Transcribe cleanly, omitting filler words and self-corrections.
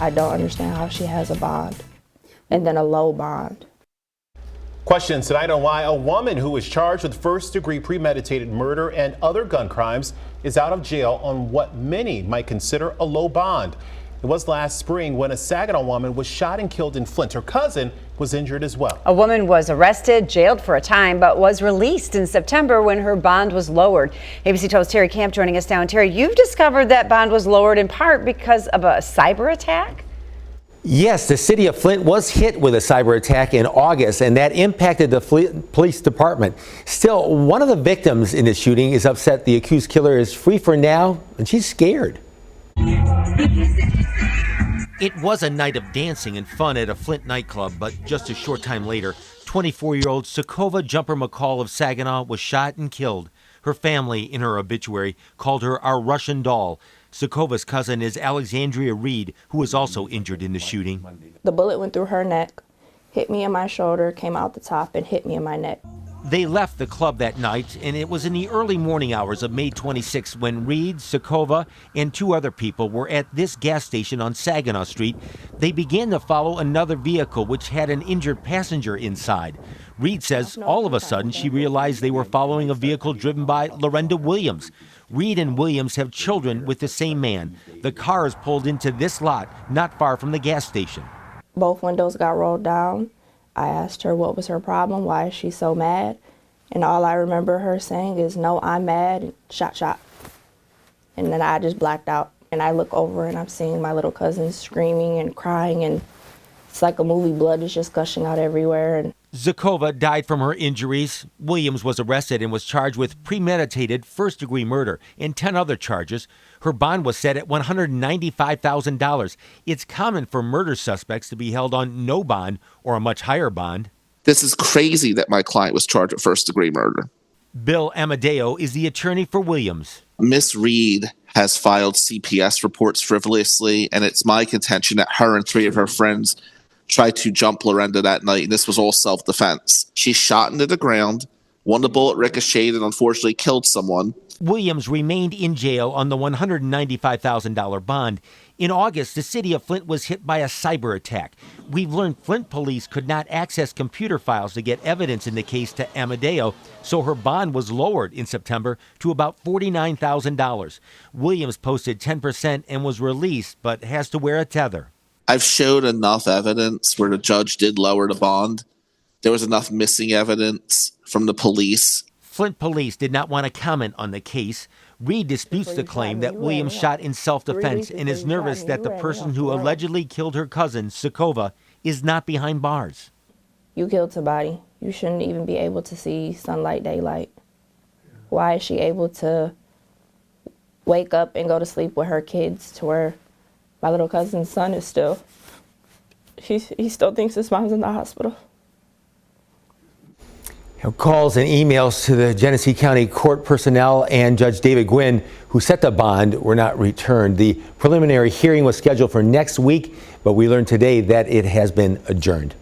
I don't understand how she has a bond and then a low bond. Questions tonight on why a woman who was charged with first-degree premeditated murder and other gun crimes is out of jail on what many might consider a low bond. It was last spring when a Saginaw woman was shot and killed in Flint. Her cousin was injured as well. A woman was arrested, jailed for a time, but was released in September when her bond was lowered. ABC 12's Terry Camp joining us now. And Terry, you've discovered that bond was lowered in part because of a cyber attack? Yes, the city of Flint was hit with a cyber attack in August, and that impacted the police department. Still, one of the victims in the shooting is upset the accused killer is free for now, and she's scared. It was a night of dancing and fun at a Flint nightclub, but just a short time later, 24-year-old Tzekova Jumper McCall of Saginaw was shot and killed. Her family, in her obituary, called her our Russian doll. Tzekova's cousin is Alexandria Reed, who was also injured in the shooting. The bullet went through her neck, hit me in my shoulder, came out the top, and hit me in my neck. They left the club that night, and it was in the early morning hours of May 26 when Reed, Tzekova, and two other people were at this gas station on Saginaw Street. They began to follow another vehicle which had an injured passenger inside. Reed says all of a sudden she realized they were following a vehicle driven by Lorenda Williams. Reed and Williams have children with the same man. The cars pulled into this lot not far from the gas station. Both windows got rolled down. I asked her what was her problem, why is she so mad? And all I remember her saying is, no, I'm mad, and shot, shot. And then I just blacked out. And I look over and I'm seeing my little cousin screaming and crying, and it's like a movie. Blood is just gushing out everywhere. And Tzekova died from her injuries. Williams was arrested and was charged with premeditated first-degree murder and 10 other charges. Her bond was set at $195,000. It's common for murder suspects to be held on no bond or a much higher bond. This is crazy that my client was charged with first-degree murder. Bill Amadeo is the attorney for Williams. Miss Reed has filed CPS reports frivolously, and it's my contention that her and 3 of her friends tried to jump Lorenda that night, and this was all self-defense. She shot into the ground. One of the bullet ricocheted and unfortunately killed someone. Williams remained in jail on the $195,000 bond. In August, the city of Flint was hit by a cyber attack. We've learned Flint police could not access computer files to get evidence in the case to Amadeo, so her bond was lowered in September to about $49,000. Williams posted 10% and was released, but has to wear a tether. I've showed enough evidence where the judge did lower the bond. There was enough missing evidence from the police. Flint police did not want to comment on the case. Reed disputes the claim that Williams shot in self-defense and is nervous that the person who allegedly killed her cousin, Tzekova, is not behind bars. you killed somebody. You shouldn't even be able to see sunlight, daylight. Why is she able to wake up and go to sleep with her kids to where my little cousin's son is still, he still thinks his mom's in the hospital. Calls and emails to the Genesee County Court personnel and Judge David Gwynn, who set the bond, were not returned. The preliminary hearing was scheduled for next week, but we learned today that it has been adjourned.